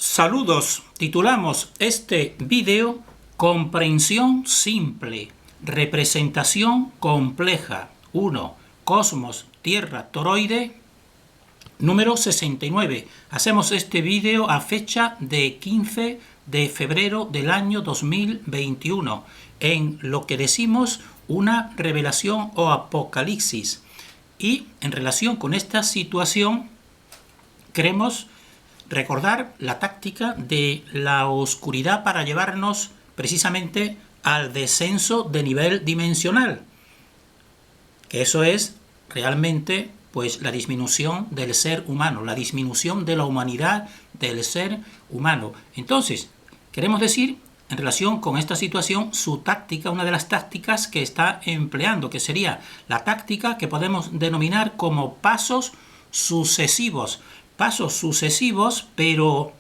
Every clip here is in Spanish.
Saludos, titulamos este vídeo Comprensión simple, representación compleja. 1. Cosmos, Tierra, toroide. Número 69. Hacemos este vídeo a fecha de 15 de febrero del año 2021, en lo que decimos una revelación o apocalipsis. Y en relación con esta situación, queremos recordar la táctica de la oscuridad para llevarnos precisamente al descenso de nivel dimensional, que eso es realmente pues la disminución del ser humano, la disminución de la humanidad del ser humano. Entonces, queremos decir, en relación con esta situación, su táctica, una de las tácticas que está empleando, que sería la táctica que podemos denominar como pasos sucesivos. Pasos sucesivos, pero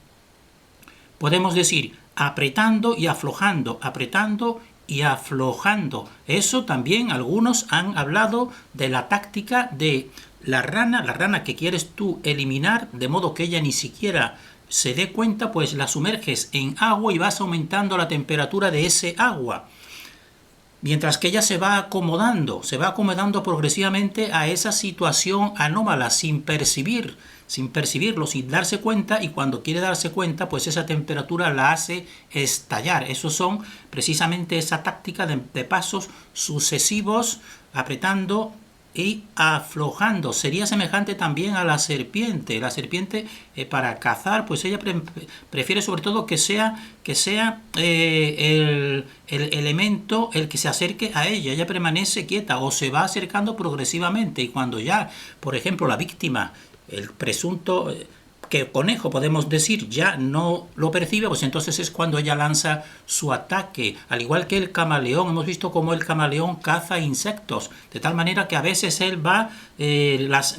podemos decir apretando y aflojando, apretando y aflojando. Eso también algunos han hablado de la táctica de la rana que quieres tú eliminar, de modo que ella ni siquiera se dé cuenta, pues la sumerges en agua y vas aumentando la temperatura de ese agua. Mientras que ella se va acomodando progresivamente a esa situación anómala sin percibirlo, sin darse cuenta, y cuando quiere darse cuenta, pues esa temperatura la hace estallar. Esos son precisamente esa táctica de pasos sucesivos, apretando y aflojando. Sería semejante también a la serpiente. La serpiente para cazar, pues ella prefiere sobre todo que sea el elemento el que se acerque a ella. Ella permanece quieta o se va acercando progresivamente, y cuando ya, por ejemplo, la víctima, el presunto conejo, podemos decir, ya no lo percibe, pues entonces es cuando ella lanza su ataque. Al igual que el camaleón, hemos visto cómo el camaleón caza insectos, de tal manera que a veces él va,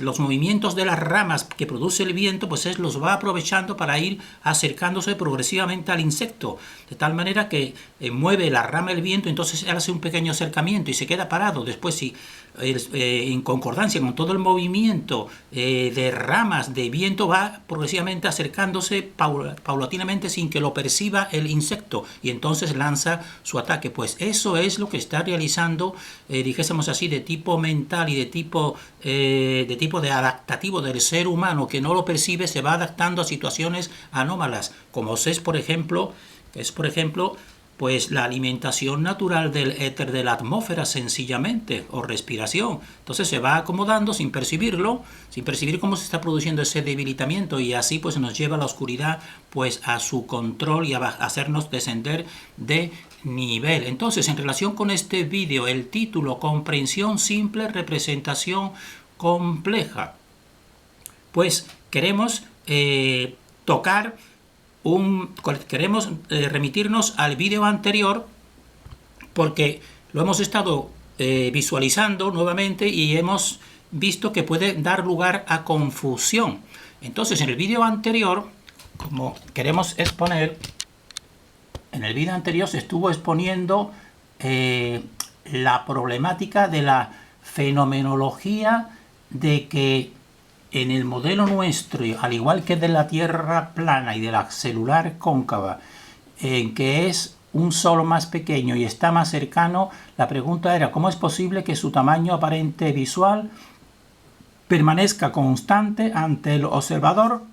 los movimientos de las ramas que produce el viento, pues él los va aprovechando para ir acercándose progresivamente al insecto, de tal manera que mueve la rama el viento, entonces él hace un pequeño acercamiento y se queda parado. Después, si en concordancia con todo el movimiento de ramas de viento, va progresivamente acercándose paulatinamente sin que lo perciba el insecto, y entonces lanza su ataque. Pues eso es lo que está realizando, dijésemos así, de tipo mental y de tipo de adaptativo del ser humano, que no lo percibe, se va adaptando a situaciones anómalas, como es por ejemplo pues la alimentación natural del éter de la atmósfera, sencillamente, o respiración. Entonces se va acomodando sin percibirlo, sin percibir cómo se está produciendo ese debilitamiento, y así pues nos lleva a la oscuridad pues a su control y a hacernos descender de nivel. Entonces, en relación con este vídeo, el título: Comprensión simple, representación compleja, pues queremos remitirnos al vídeo anterior, porque lo hemos estado visualizando nuevamente y hemos visto que puede dar lugar a confusión. Entonces, en el vídeo anterior, como queremos exponer, en el vídeo anterior se estuvo exponiendo la problemática de la fenomenología, de que en el modelo nuestro, al igual que de la Tierra plana y de la celular cóncava, en que es un sol más pequeño y está más cercano, la pregunta era ¿cómo es posible que su tamaño aparente visual permanezca constante ante el observador?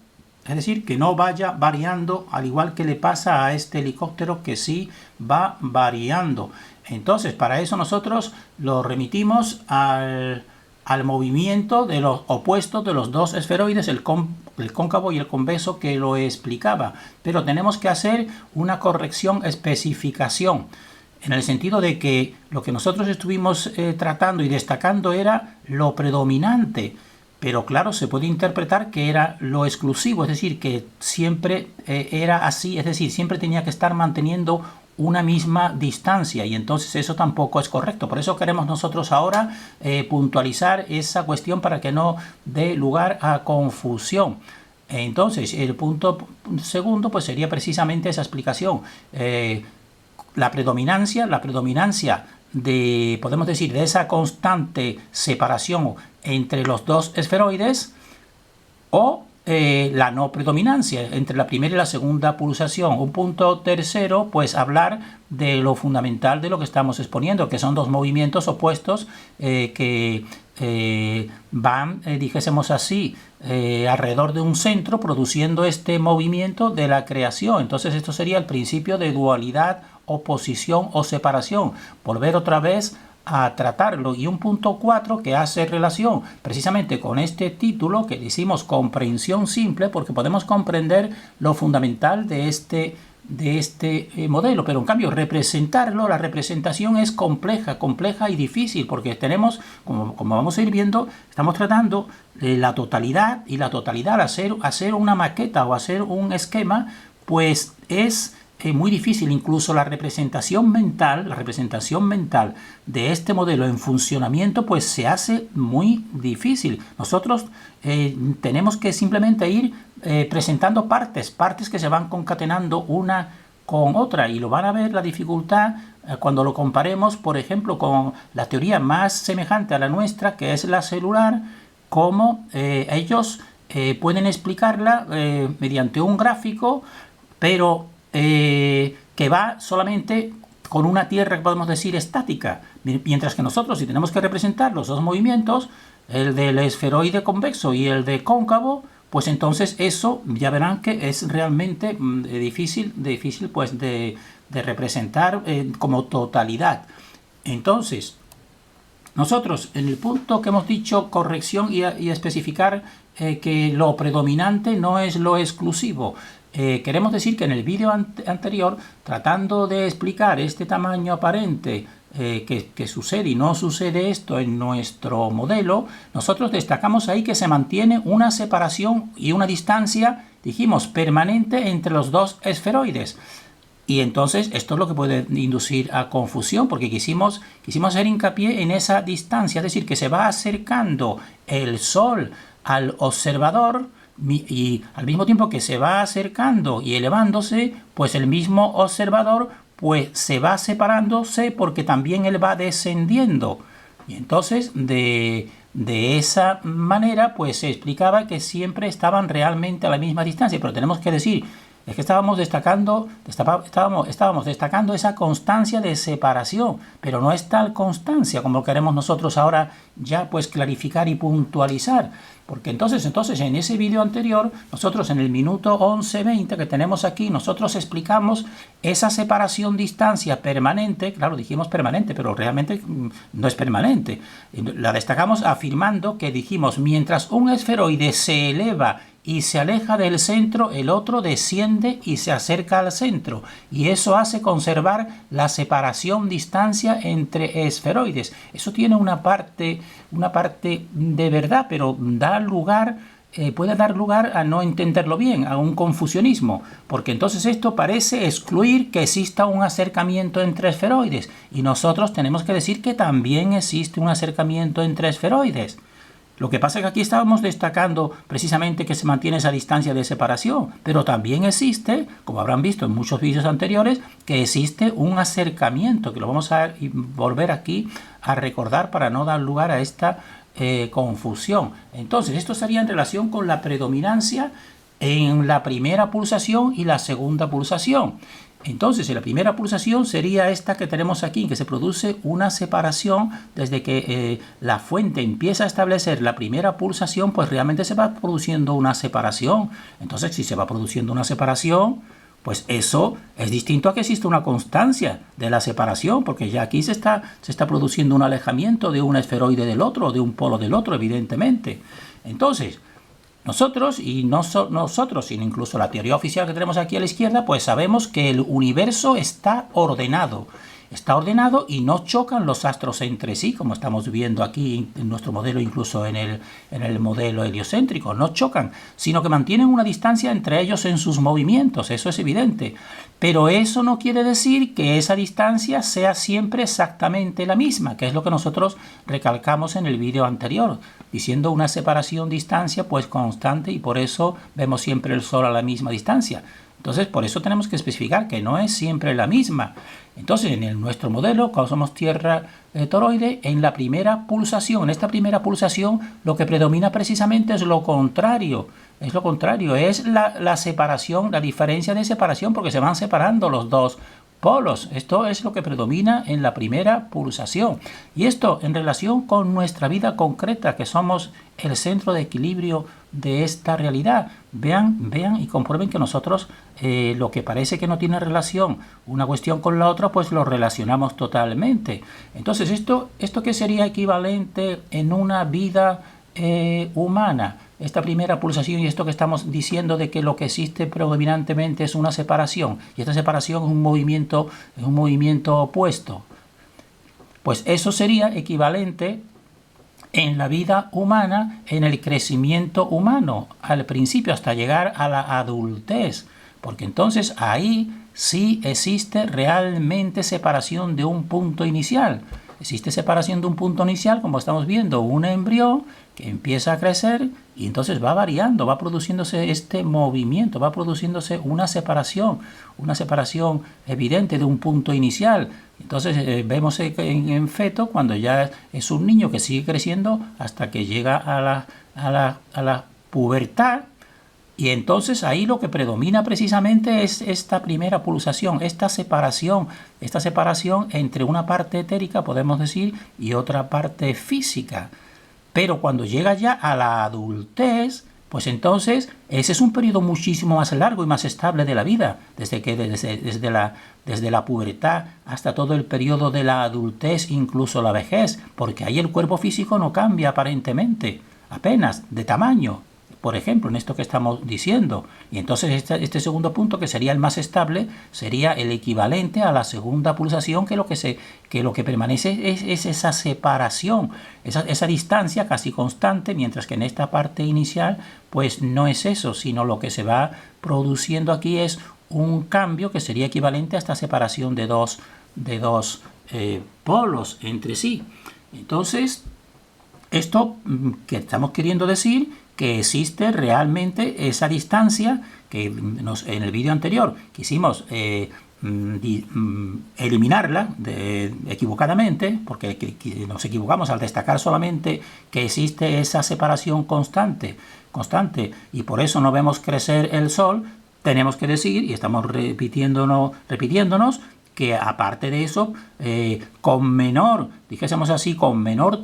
Es decir, que no vaya variando, al igual que le pasa a este helicóptero, que sí va variando. Entonces, para eso nosotros lo remitimos al movimiento de los opuestos de los dos esferoides, el cóncavo y el convexo, que lo explicaba. Pero tenemos que hacer una corrección, especificación, en el sentido de que lo que nosotros estuvimos tratando y destacando era lo predominante, pero claro, se puede interpretar que era lo exclusivo, es decir, que siempre era así, es decir, siempre tenía que estar manteniendo una misma distancia, y entonces eso tampoco es correcto. Por eso queremos nosotros ahora puntualizar esa cuestión para que no dé lugar a confusión. Entonces, el punto segundo pues sería precisamente esa explicación. La predominancia de, podemos decir, de esa constante separación entre los dos esferoides, o la no predominancia entre la primera y la segunda pulsación. Un punto tercero, pues hablar de lo fundamental de lo que estamos exponiendo, que son dos movimientos opuestos que van, dijésemos así, alrededor de un centro, produciendo este movimiento de la creación. Entonces esto sería el principio de dualidad, oposición o separación. Volver otra vez a tratarlo. Y un punto 4 que hace relación precisamente con este título que decimos comprensión simple, porque podemos comprender lo fundamental de este modelo, pero en cambio representarlo, la representación es compleja y difícil, porque tenemos, como vamos a ir viendo, estamos tratando la totalidad, y la totalidad al hacer una maqueta o hacer un esquema, pues es muy difícil. Incluso la representación mental de este modelo en funcionamiento pues se hace muy difícil. Nosotros tenemos que simplemente ir presentando partes que se van concatenando una con otra, y lo van a ver la dificultad cuando lo comparemos, por ejemplo, con la teoría más semejante a la nuestra, que es la celular, cómo ellos pueden explicarla mediante un gráfico, pero que va solamente con una tierra que podemos decir estática, mientras que nosotros, si tenemos que representar los dos movimientos, el del esferoide convexo y el de cóncavo, pues entonces eso ya verán que es realmente difícil pues de representar como totalidad. Entonces, nosotros en el punto que hemos dicho corrección y especificar que lo predominante no es lo exclusivo, queremos decir que en el vídeo anterior, tratando de explicar este tamaño aparente que sucede y no sucede esto en nuestro modelo, nosotros destacamos ahí que se mantiene una separación y una distancia, dijimos, permanente entre los dos esferoides. Y entonces esto es lo que puede inducir a confusión, porque quisimos hacer hincapié en esa distancia, es decir, que se va acercando el Sol al observador, y al mismo tiempo que se va acercando y elevándose, pues el mismo observador pues se va separándose, porque también él va descendiendo. Y entonces de esa manera pues se explicaba que siempre estaban realmente a la misma distancia. Pero tenemos que decir, es que estábamos destacando esa constancia de separación, pero no es tal constancia como queremos nosotros ahora ya pues clarificar y puntualizar. Porque entonces en ese vídeo anterior, nosotros en el minuto 11:20 que tenemos aquí, nosotros explicamos esa separación distancia permanente. Claro, dijimos permanente, pero realmente no es permanente. La destacamos afirmando que dijimos, mientras un esferoide se eleva y se aleja del centro, el otro desciende y se acerca al centro, y eso hace conservar la separación distancia entre esferoides. Eso tiene una parte de verdad, pero puede dar lugar a no entenderlo bien, a un confusionismo, porque entonces esto parece excluir que exista un acercamiento entre esferoides, y nosotros tenemos que decir que también existe un acercamiento entre esferoides. Lo que pasa es que aquí estábamos destacando precisamente que se mantiene esa distancia de separación, pero también existe, como habrán visto en muchos vídeos anteriores, que existe un acercamiento, que lo vamos a volver aquí a recordar para no dar lugar a esta confusión. Entonces, esto estaría en relación con la predominancia en la primera pulsación y la segunda pulsación. Entonces, en la primera pulsación sería esta que tenemos aquí, que se produce una separación desde que la fuente empieza a establecer la primera pulsación, pues realmente se va produciendo una separación. Entonces, si se va produciendo una separación, pues eso es distinto a que existe una constancia de la separación, porque ya aquí se está produciendo un alejamiento de un esferoide del otro, de un polo del otro, evidentemente. Entonces, nosotros, y no nosotros, sino incluso la teoría oficial que tenemos aquí a la izquierda, pues sabemos que el universo está ordenado. Está ordenado y no chocan los astros entre sí, como estamos viendo aquí en nuestro modelo, incluso en el modelo heliocéntrico. No chocan, sino que mantienen una distancia entre ellos en sus movimientos. Eso es evidente. Pero eso no quiere decir que esa distancia sea siempre exactamente la misma, que es lo que nosotros recalcamos en el vídeo anterior, diciendo una separación-distancia pues constante, y por eso vemos siempre el Sol a la misma distancia. Entonces, por eso tenemos que especificar que no es siempre la misma. Entonces, en nuestro modelo, cuando somos tierra toroide, en la primera pulsación, en esta primera pulsación, lo que predomina precisamente es lo contrario es lo contrario, es la separación, la diferencia de separación, porque se van separando los dos polos. Esto es lo que predomina en la primera pulsación. Y esto en relación con nuestra vida concreta, que somos el centro de equilibrio de esta realidad. Vean y comprueben que nosotros lo que parece que no tiene relación una cuestión con la otra, pues lo relacionamos totalmente. Entonces, ¿esto qué sería equivalente en una vida humana? Esta primera pulsación y esto que estamos diciendo de que lo que existe predominantemente es una separación, y esta separación es un movimiento opuesto. Pues eso sería equivalente en la vida humana, en el crecimiento humano, al principio hasta llegar a la adultez, porque entonces ahí sí existe realmente separación de un punto inicial. Existe separación de un punto inicial, como estamos viendo, un embrión que empieza a crecer y entonces va variando, va produciéndose este movimiento, va produciéndose una separación evidente de un punto inicial. Entonces vemos en feto cuando ya es un niño que sigue creciendo hasta que llega a la pubertad. Y entonces ahí lo que predomina precisamente es esta primera pulsación, esta separación entre una parte etérica, podemos decir, y otra parte física. Pero cuando llega ya a la adultez, pues entonces ese es un periodo muchísimo más largo y más estable de la vida, desde la pubertad hasta todo el periodo de la adultez, incluso la vejez, porque ahí el cuerpo físico no cambia aparentemente, apenas de tamaño, por ejemplo, en esto que estamos diciendo. Y entonces este segundo punto, que sería el más estable, sería el equivalente a la segunda pulsación, que lo que permanece es esa separación, esa distancia casi constante, mientras que en esta parte inicial pues no es eso, sino lo que se va produciendo aquí es un cambio que sería equivalente a esta separación de dos polos entre sí. Entonces, esto que estamos queriendo decir, que existe realmente esa distancia que en el vídeo anterior quisimos eliminarla equivocadamente, porque nos equivocamos al destacar solamente que existe esa separación constante, y por eso no vemos crecer el sol. Tenemos que decir, y estamos repitiéndonos, que aparte de eso, con menor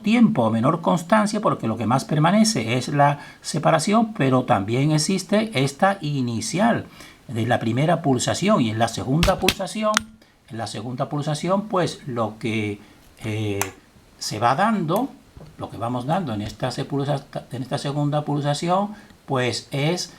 tiempo, menor constancia, porque lo que más permanece es la separación, pero también existe esta inicial de la primera pulsación. Y en la segunda pulsación, pues lo que se va dando, lo que vamos dando en esta segunda pulsación, pues es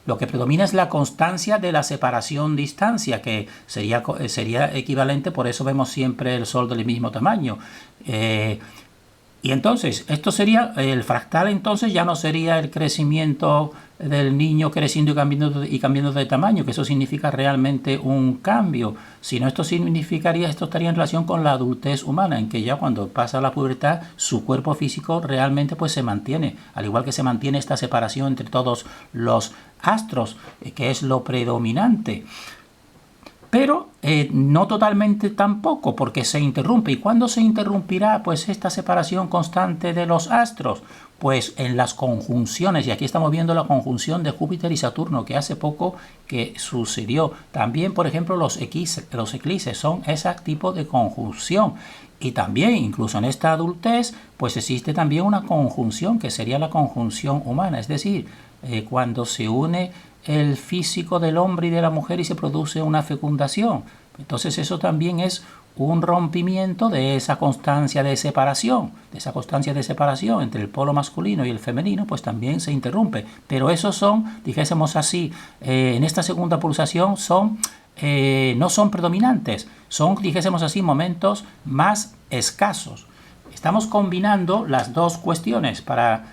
lo que predomina es la constancia de la separación-distancia, que sería equivalente, por eso vemos siempre el sol del mismo tamaño. Y entonces, esto sería, el fractal entonces ya no sería el crecimiento del niño creciendo y cambiando de tamaño, que eso significa realmente un cambio, sino esto estaría en relación con la adultez humana, en que ya cuando pasa la pubertad, su cuerpo físico realmente pues se mantiene, al igual que se mantiene esta separación entre todos los astros, que es lo predominante. Pero no totalmente tampoco, porque se interrumpe. ¿Y cuándo se interrumpirá pues esta separación constante de los astros? Pues en las conjunciones, y aquí estamos viendo la conjunción de Júpiter y Saturno, que hace poco que sucedió. También, por ejemplo, los eclipses son ese tipo de conjunción. Y también, incluso en esta adultez, pues existe también una conjunción, que sería la conjunción humana, es decir, cuando se une el físico del hombre y de la mujer y se produce una fecundación. Entonces eso también es un rompimiento de esa constancia de separación, entre el polo masculino y el femenino, pues también se interrumpe. Pero esos son, dijésemos así, en esta segunda pulsación no son predominantes, son, dijésemos así, momentos más escasos. Estamos combinando las dos cuestiones para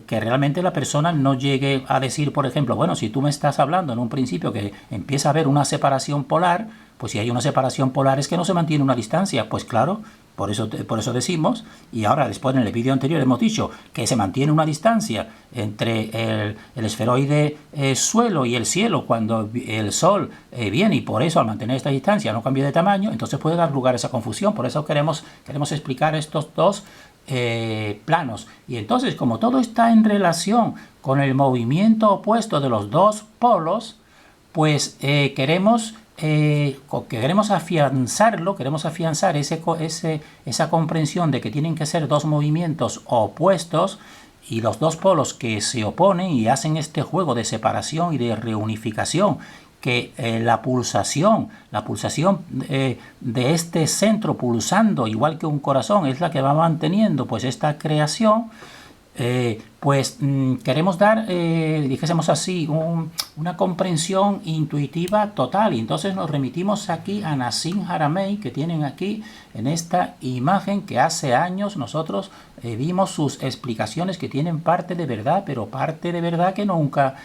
que realmente la persona no llegue a decir, por ejemplo, bueno, si tú me estás hablando en un principio que empieza a haber una separación polar, pues si hay una separación polar es que no se mantiene una distancia. Pues claro, por eso decimos, y ahora después en el vídeo anterior hemos dicho que se mantiene una distancia entre el esferoide suelo y el cielo cuando el sol viene, y por eso al mantener esta distancia no cambia de tamaño, entonces puede dar lugar a esa confusión. Por eso queremos explicar estos dos planos. Y entonces, como todo está en relación con el movimiento opuesto de los dos polos, pues queremos afianzarlo, queremos afianzar esa comprensión de que tienen que ser dos movimientos opuestos y los dos polos que se oponen y hacen este juego de separación y de reunificación, que la pulsación de este centro pulsando igual que un corazón es la que va manteniendo pues esta creación. Queremos dar, dijésemos así, una comprensión intuitiva total. Y entonces nos remitimos aquí a Nassim Haramein, que tienen aquí en esta imagen, que hace años nosotros vimos sus explicaciones que tienen parte de verdad, pero parte de verdad que nunca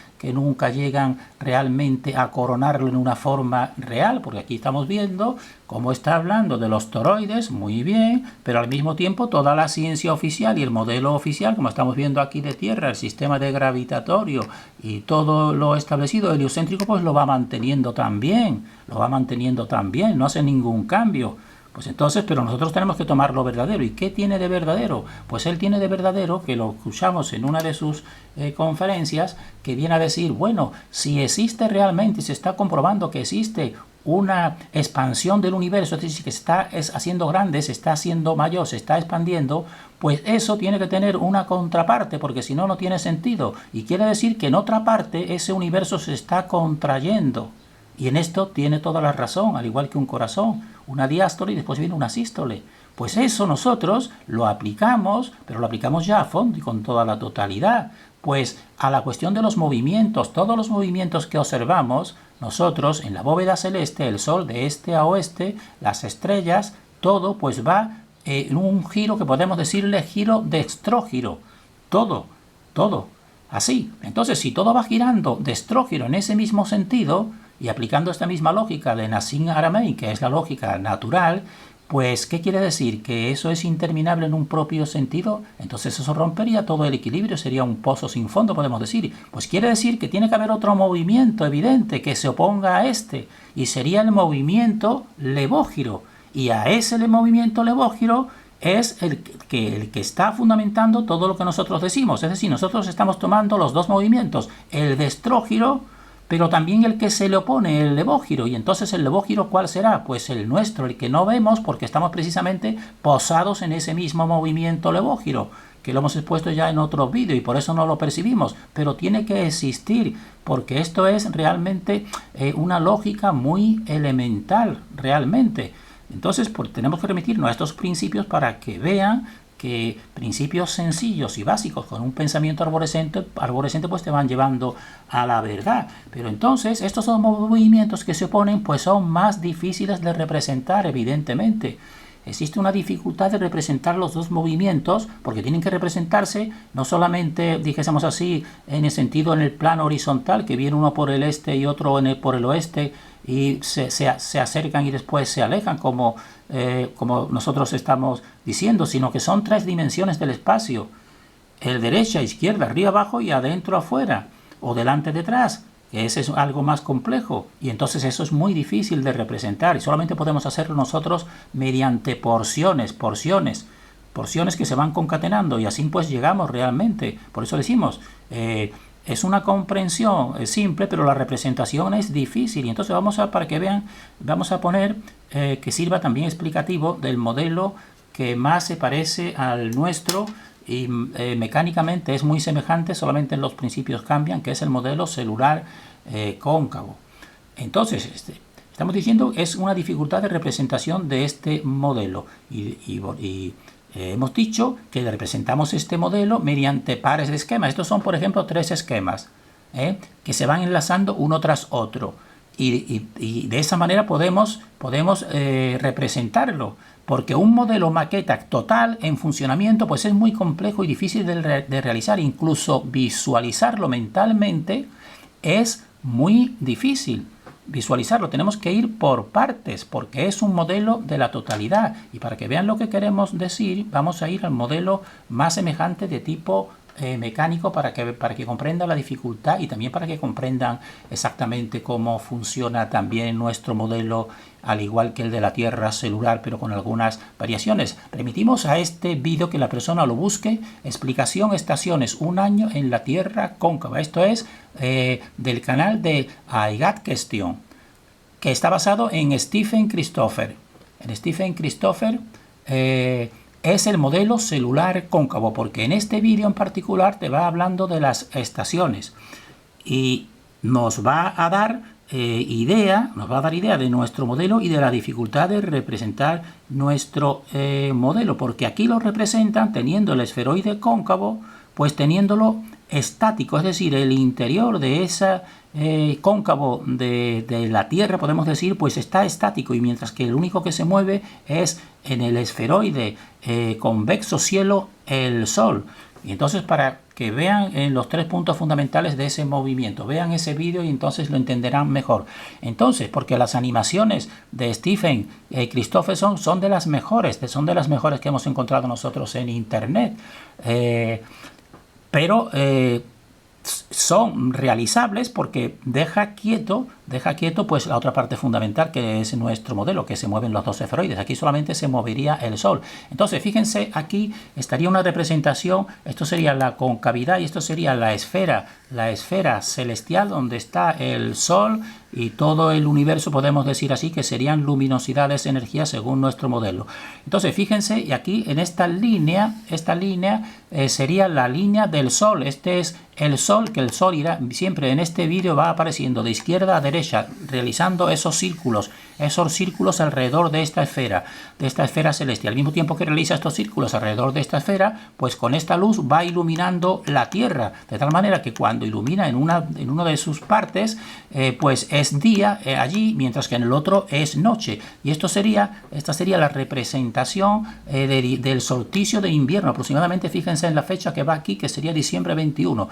llegan realmente a coronarlo en una forma real, porque aquí estamos viendo cómo está hablando de los toroides, muy bien, pero al mismo tiempo toda la ciencia oficial y el modelo oficial, como estamos viendo aquí de Tierra, el sistema de gravitatorio y todo lo establecido heliocéntrico, pues lo va manteniendo también, no hace ningún cambio. Pues entonces, pero nosotros tenemos que tomar lo verdadero. ¿Y qué tiene de verdadero? Pues él tiene de verdadero, que lo escuchamos en una de sus conferencias, que viene a decir, bueno, si existe realmente, se está comprobando que existe una expansión del universo, es decir, que se está haciendo grande, se está haciendo mayor, se está expandiendo, pues eso tiene que tener una contraparte, porque si no, no tiene sentido. Y quiere decir que en otra parte ese universo se está contrayendo. Y en esto tiene toda la razón, al igual que un corazón, una diástole y después viene una sístole. Pues eso nosotros lo aplicamos, pero lo aplicamos ya a fondo y con toda la totalidad. Pues a la cuestión de los movimientos, todos los movimientos que observamos, nosotros en la bóveda celeste, el sol de este a oeste, las estrellas, todo pues va en un giro que podemos decirle giro dextrógiro. Todo. Así. Entonces, si todo va girando dextrógiro en ese mismo sentido, y aplicando esta misma lógica de Nassim Haramein, que es la lógica natural, pues, ¿qué quiere decir? ¿Que eso es interminable en un propio sentido? Entonces eso rompería todo el equilibrio, sería un pozo sin fondo, podemos decir. Pues quiere decir que tiene que haber otro movimiento evidente que se oponga a este, y sería el movimiento levógiro. Y a ese movimiento levógiro es el que está fundamentando todo lo que nosotros decimos. Es decir, nosotros estamos tomando los dos movimientos, el dextrógiro, pero también el que se le opone, el levógiro. Y entonces el levógiro, ¿cuál será? Pues el nuestro, el que no vemos porque estamos precisamente posados en ese mismo movimiento levógiro, que lo hemos expuesto ya en otro vídeo y por eso no lo percibimos, pero tiene que existir, porque esto es realmente una lógica muy elemental, realmente. Entonces, pues, tenemos que remitirnos a estos principios para que vean que principios sencillos y básicos con un pensamiento arborescente pues te van llevando a la verdad. Pero entonces estos son movimientos que se oponen, pues son más difíciles de representar, evidentemente. Existe una dificultad de representar los dos movimientos porque tienen que representarse no solamente, dijésemos así, en el sentido en el plano horizontal, que viene uno por el este y otro por el oeste y se acercan y después se alejan como nosotros estamos diciendo, sino que son tres dimensiones del espacio: el derecha, izquierda, arriba, abajo y adentro, afuera, o delante, detrás, que ese es algo más complejo, y entonces eso es muy difícil de representar y solamente podemos hacerlo nosotros mediante porciones que se van concatenando, y así pues llegamos realmente. Por eso decimos, es una comprensión simple, pero la representación es difícil. Y entonces para que vean, vamos a poner que sirva también explicativo del modelo que más se parece al nuestro y mecánicamente es muy semejante, solamente en los principios cambian, que es el modelo celular cóncavo. Entonces, estamos diciendo es una dificultad de representación de este modelo y hemos dicho que representamos este modelo mediante pares de esquemas. Estos son, por ejemplo, tres esquemas que se van enlazando uno tras otro. Y de esa manera podemos representarlo. Porque un modelo maqueta total en funcionamiento pues es muy complejo y difícil de realizar. Incluso visualizarlo mentalmente es muy difícil. Visualizarlo, tenemos que ir por partes porque es un modelo de la totalidad. Y para que vean lo que queremos decir, vamos a ir al modelo más semejante de tipo mecánico para que comprendan la dificultad y también para que comprendan exactamente cómo funciona también nuestro modelo, al igual que el de la Tierra celular, pero con algunas variaciones. Remitimos a este vídeo, que la persona lo busque, explicación estaciones, un año en la Tierra cóncava. Esto es del canal de I Got Question, que está basado en Stephen Christopher. En Stephen Christopher es el modelo celular cóncavo, porque en este vídeo en particular te va hablando de las estaciones y nos va a dar idea de nuestro modelo y de la dificultad de representar nuestro modelo, porque aquí lo representan teniendo el esferoide cóncavo, pues teniéndolo estático, es decir, el interior de esa cóncavo de la Tierra, podemos decir, pues está estático, y mientras que el único que se mueve es en el esferoide convexo cielo, el Sol. Y entonces, para que vean los 3 puntos fundamentales de ese movimiento, vean ese vídeo y entonces lo entenderán mejor. Entonces, porque las animaciones de Stephen Christopherson son de las mejores que hemos encontrado nosotros en internet, pero son realizables porque deja quieto pues la otra parte fundamental, que es nuestro modelo, que se mueven los dos esferoides. Aquí solamente se movería el Sol. Entonces, fíjense, aquí estaría una representación, esto sería la concavidad y esto sería la esfera celestial donde está el Sol y todo el universo, podemos decir así, que serían luminosidades, energías según nuestro modelo. Entonces, fíjense, y aquí en esta línea sería la línea del Sol. Este es el Sol, que el Sol irá siempre en este vídeo, va apareciendo de izquierda a derecha, realizando esos círculos alrededor de esta esfera celestial. Al mismo tiempo que realiza estos círculos alrededor de esta esfera, pues con esta luz va iluminando la Tierra, de tal manera que cuando ilumina en una de sus partes, pues es día allí, mientras que en el otro es noche. Y esta sería la representación del solsticio de invierno. Aproximadamente, fíjense en la fecha que va aquí, que sería diciembre 21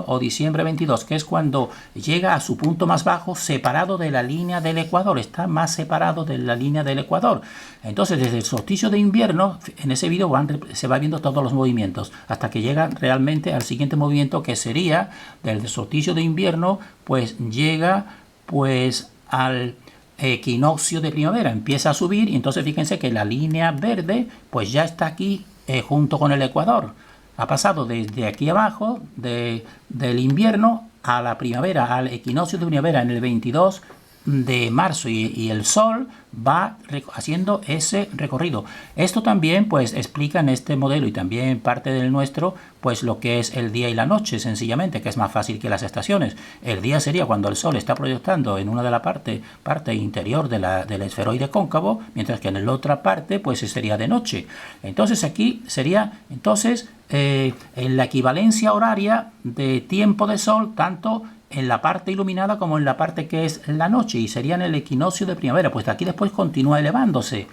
o diciembre 22, que es cuando llega a su punto más bajo, separado de la línea del Ecuador. Está más separado de la línea del Ecuador. Entonces, desde el solsticio de invierno, en ese vídeo se va viendo todos los movimientos, hasta que llega realmente al siguiente movimiento, que sería del solsticio de invierno, pues llega pues al equinoccio de primavera. Empieza a subir y entonces fíjense que la línea verde pues ya está aquí junto con el Ecuador. Ha pasado desde aquí abajo del invierno a la primavera, al equinoccio de primavera en el 22 de marzo, y el Sol va haciendo ese recorrido. Esto también pues explica en este modelo, y también parte del nuestro, pues lo que es el día y la noche, sencillamente, que es más fácil que las estaciones. El día sería cuando el Sol está proyectando en una de la parte interior del esferoide cóncavo, mientras que en la otra parte pues sería de noche. Entonces aquí sería en la equivalencia horaria de tiempo de Sol, tanto en la parte iluminada como en la parte que es la noche, y sería en el equinoccio de primavera. Pues de aquí después continúa elevándose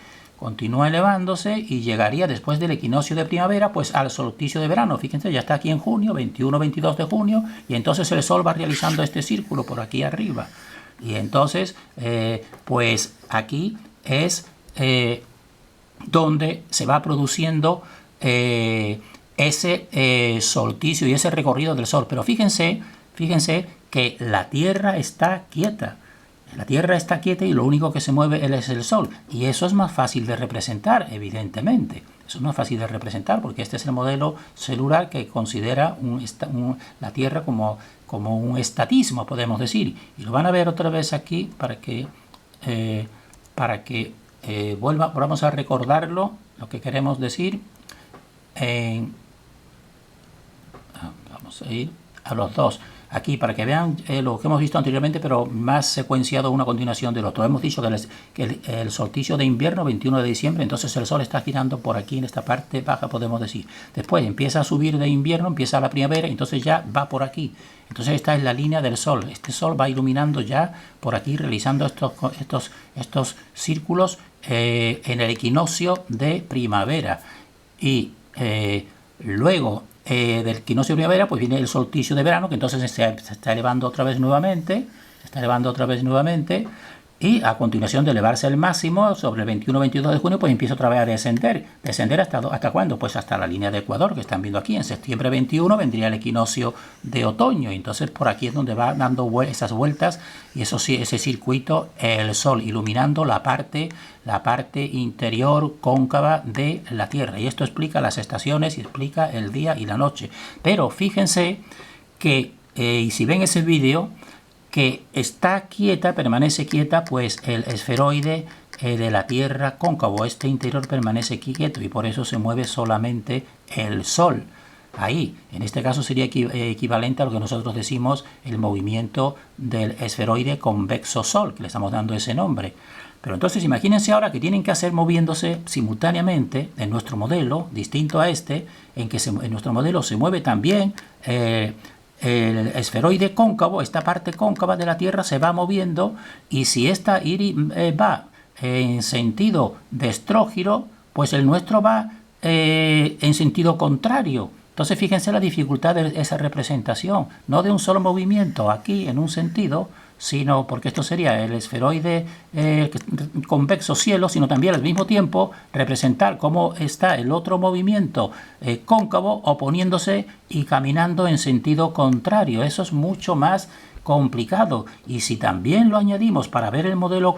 y llegaría después del equinoccio de primavera pues al solsticio de verano. Fíjense, ya está aquí en junio, 21-22 de junio, y entonces el Sol va realizando este círculo por aquí arriba. Y entonces pues aquí es donde se va produciendo ese solsticio y ese recorrido del Sol. Pero fíjense que la Tierra está quieta. La Tierra está quieta y lo único que se mueve es el Sol. Y eso es más fácil de representar, evidentemente. Eso es más fácil de representar porque este es el modelo celular que considera la Tierra como un estatismo, podemos decir. Y lo van a ver otra vez aquí para que volvamos a recordarlo, lo que queremos decir. Vamos a ir a los dos. Aquí, para que vean lo que hemos visto anteriormente, pero más secuenciado una a continuación del otro. Hemos dicho que el solsticio de invierno, 21 de diciembre, entonces el Sol está girando por aquí en esta parte baja, podemos decir. Después empieza a subir de invierno, empieza la primavera, entonces ya va por aquí. Entonces esta es la línea del Sol. Este Sol va iluminando ya por aquí, realizando estos círculos en el equinoccio de primavera. Y luego del equinoccio de primavera pues viene el solsticio de verano, que entonces se está elevando otra vez nuevamente, Y a continuación de elevarse al máximo sobre el 21-22 de junio, pues empieza otra vez a descender. ¿Descender hasta cuándo? Pues hasta la línea de Ecuador que están viendo aquí. En septiembre 21 vendría el equinoccio de otoño. Entonces por aquí es donde va dando esas vueltas y eso sí, ese circuito, el Sol iluminando la parte interior cóncava de la Tierra. Y esto explica las estaciones y explica el día y la noche. Pero fíjense que, y si ven ese vídeo, que está quieta, permanece quieta, pues el esferoide de la Tierra cóncavo, este interior permanece quieto y por eso se mueve solamente el Sol. Ahí, en este caso sería equivalente a lo que nosotros decimos el movimiento del esferoide convexo Sol, que le estamos dando ese nombre. Pero entonces imagínense ahora que tienen que hacer moviéndose simultáneamente en nuestro modelo, distinto a este, en que en nuestro modelo se mueve también el esferoide cóncavo, esta parte cóncava de la Tierra se va moviendo y si esta va en sentido de estrógiro, pues el nuestro va en sentido contrario. Entonces fíjense la dificultad de esa representación, no de un solo movimiento aquí en un sentido, sino porque esto sería el esferoide convexo cielo, sino también al mismo tiempo representar cómo está el otro movimiento cóncavo oponiéndose y caminando en sentido contrario. Eso es mucho más complicado y si también lo añadimos para ver el modelo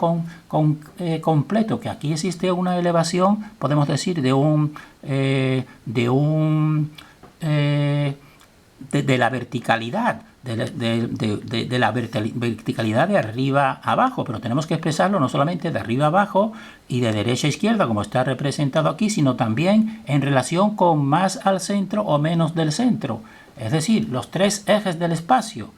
completo, que aquí existe una elevación, podemos decir, de la verticalidad, de la verticalidad de arriba a abajo, pero tenemos que expresarlo no solamente de arriba a abajo y de derecha a izquierda como está representado aquí, sino también en relación con más al centro o menos del centro, es decir, los tres ejes del espacio,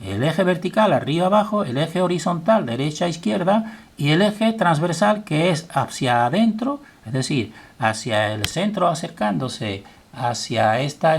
el eje vertical arriba abajo, el eje horizontal derecha a izquierda y el eje transversal que es hacia adentro, es decir, hacia el centro acercándose hacia este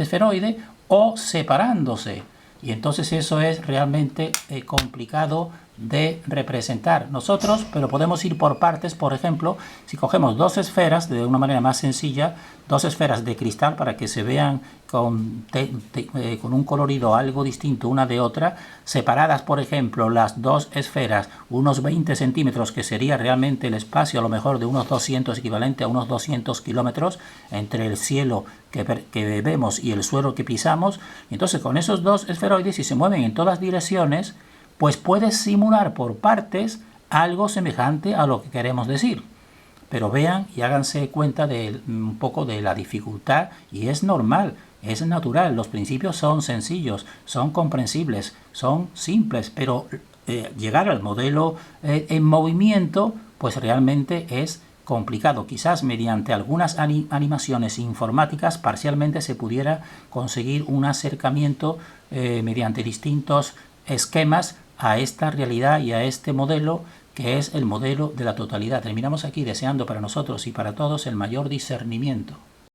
esferoide o separándose. Y entonces eso es realmente complicado de representar nosotros, pero podemos ir por partes. Por ejemplo, si cogemos dos esferas de una manera más sencilla, dos esferas de cristal para que se vean con un colorido algo distinto una de otra, separadas por ejemplo las dos esferas unos 20 centímetros, que sería realmente el espacio a lo mejor de unos 200, equivalente a unos 200 kilómetros entre el cielo que vemos y el suelo que pisamos. Entonces con esos dos esferoides, si se mueven en todas direcciones, pues puede simular por partes algo semejante a lo que queremos decir. Pero vean y háganse cuenta de un poco de la dificultad, y es normal, es natural, los principios son sencillos, son comprensibles, son simples, pero llegar al modelo en movimiento, pues realmente es complicado. Quizás mediante algunas animaciones informáticas parcialmente se pudiera conseguir un acercamiento mediante distintos esquemas a esta realidad y a este modelo que es el modelo de la totalidad. Terminamos aquí deseando para nosotros y para todos el mayor discernimiento.